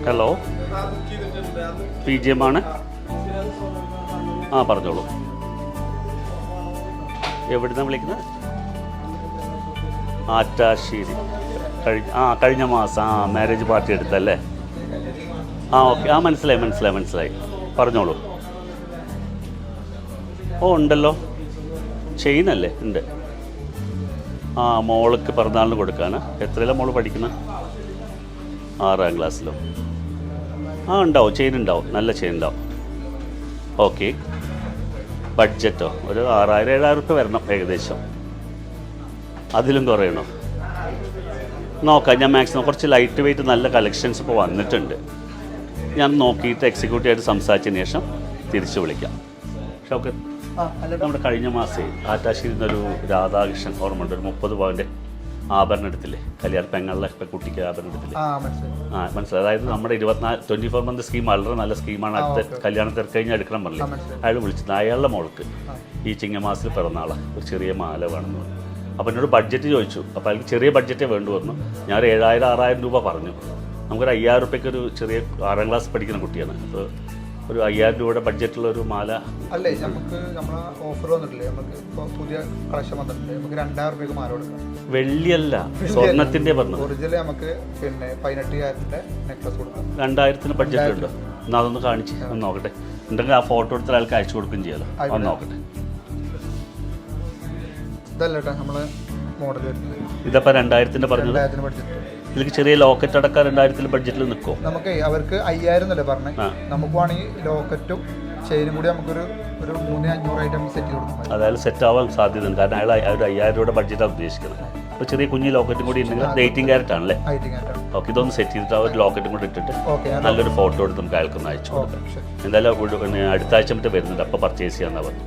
Hello, PGM ആണ്. ആ പറഞ്ഞോളൂ. എവിടുന്നാണ് വിളിക്കുന്നത്? ആറ്റാശ്ശേരി. കഴിഞ്ഞ മാസം മാരേജ് പാർട്ടി എടുത്തല്ലേ? ഓക്കെ. മനസ്സിലായി. പറഞ്ഞോളൂ. ഉണ്ടല്ലോ, ചെയിനല്ലേ? ഉണ്ട്. മോൾക്ക് പിറന്നാളിന് കൊടുക്കാനാ. എത്രയിലാണ് മോള് പഠിക്കുന്നത്? 6ാം ക്ലാസ്സിലോ? ഉണ്ടാവും, ചെയിൻ ഉണ്ടാവും, നല്ല ചെയിൻ ഉണ്ടാവും. ഓക്കെ. ബഡ്ജറ്റോ ഒരു 6000-7000 റുപ്യ വരണം ഏകദേശം. അതിലും കുറയണോ? നോക്കാം, ഞാൻ മാക്സിമം. കുറച്ച് ലൈറ്റ് വെയ്റ്റ് നല്ല കളക്ഷൻസ് ഇപ്പോൾ വന്നിട്ടുണ്ട്. ഞാൻ നോക്കിയിട്ട് എക്സിക്യൂട്ടീവായിട്ട് സംസാരിച്ചതിന് ശേഷം തിരിച്ചു വിളിക്കാം. ഓക്കെ. നമ്മുടെ കഴിഞ്ഞ മാസം ആറ്റാശ്ശേരിയിൽ നിന്നൊരു രാധാകൃഷ്ണൻ ഓർമ്മയുണ്ട്, ഒരു 30 പവൻ്റെ ആഭരണം എടുത്തില്ലേ? കല്യാണം പെങ്ങളുടെ കുട്ടിക്ക് ആഭരണം എടുത്തില്ലേ? മനസ്സിലായി. അതായത് നമ്മുടെ 24 മന്ത് സ്കീം വളരെ നല്ല സ്കീമാണ്. അടുത്ത കല്യാണം തിരക്കഴിഞ്ഞാൽ എടുക്കണം പറഞ്ഞില്ലേ? അയാൾ വിളിച്ചത് അയാളുടെ മോൾക്ക് ഈ ചിങ്ങമാസത്തിൽ പിറന്നാളാണ്, ഒരു ചെറിയ മാല വേണമെന്ന് പറഞ്ഞു. അപ്പോൾ എന്നോട് ബഡ്ജറ്റ് ചോദിച്ചു. അപ്പോൾ അയാൾക്ക് ചെറിയ ബഡ്ജറ്റേ വേണ്ടു പറഞ്ഞു. ഞാൻ 7000-6000 രൂപ പറഞ്ഞു. നമുക്കൊരു 5000 റുപ്യക്ക് ഒരു ചെറിയ 6ാം ക്ലാസ് പഠിക്കുന്ന കുട്ടിയാണ്. അപ്പോൾ ഒരു 5000 രൂപയുടെ ബഡ്ജറ്റുള്ള ഒരു മാല അല്ലേ? നമുക്ക് നമ്മളെ ഓഫർ വന്നിട്ടില്ലേ? നമുക്ക് ഇപ്പോൾ പുതിയ കളക്ഷൻ വന്നിട്ടില്ലേ? നമുക്ക് 2000 റുപ്യക്ക് മാല കൊടുക്കാം. വെള്ളിയല്ല, സ്വർണത്തിൻ്റെ പറഞ്ഞു. ഒറിജിനൽ നമുക്ക് 18000ന്റെ നെക്ലസ് കൊടുക്കാം. 2000-ന് ബഡ്ജറ്റ് ഉണ്ടോ? എന്നാൽ അതൊന്ന് കാണിച്ച് ഒന്ന് നോക്കട്ടെ. ഉണ്ടെങ്കിൽ ആ ഫോട്ടോ എടുത്ത ആൾക്ക് അയച്ചു കൊടുക്കുകയും ചെയ്യാലോ. ഒന്ന് നോക്കട്ടെ. ഇതല്ലേട്ടാ നമ്മളെ മോഡൽ വരുന്നത്. ഇതപ്പോൾ 2000-ന്റെ പറഞ്ഞത്. ബഡ്ജറ്റ് ഇതിലേക്ക് ചെറിയ ലോക്കറ്റ് അടക്കം 2000 ബഡ്ജറ്റിൽ നിൽക്കും. നമുക്ക് അവർക്ക് 5000 എന്നല്ലേ പറഞ്ഞേ? നമുക്ക് വേണമെങ്കിൽ ലോക്കറ്റും ചെയിനും കൂടി നമുക്കൊരു 300-500 ഐറ്റം സെറ്റ് ചെയ്ത് കൊടുക്കാം. അതായത് സെറ്റ് ആവാൻ സാധ്യതയുണ്ട്. കാരണം അയാൾ ഒരു 5000 രൂപയുടെ ബഡ്ജറ്റാണ് ഉദ്ദേശിക്കുന്നത്. അപ്പോൾ ചെറിയ കുഞ്ഞ് ലോക്കറ്റും കൂടി ഉണ്ടെങ്കിൽ 18 ക്യാരറ്റ് ആണല്ലേ? ഓക്കെ. ഇതൊന്ന് സെറ്റ് ചെയ്തിട്ട് ആ ഒരു ലോക്കറ്റും കൂടി ഇട്ടിട്ട് നല്ലൊരു ഫോട്ടോ എടുത്ത് നമുക്ക് അയാൾക്കൊന്ന് അയച്ചു കൊടുക്കാം. എന്തായാലും അടുത്ത ആഴ്ച മറ്റേ വരുന്നുണ്ട്, അപ്പോൾ പർച്ചേസ് ചെയ്യാമെന്നാണ് പറഞ്ഞു.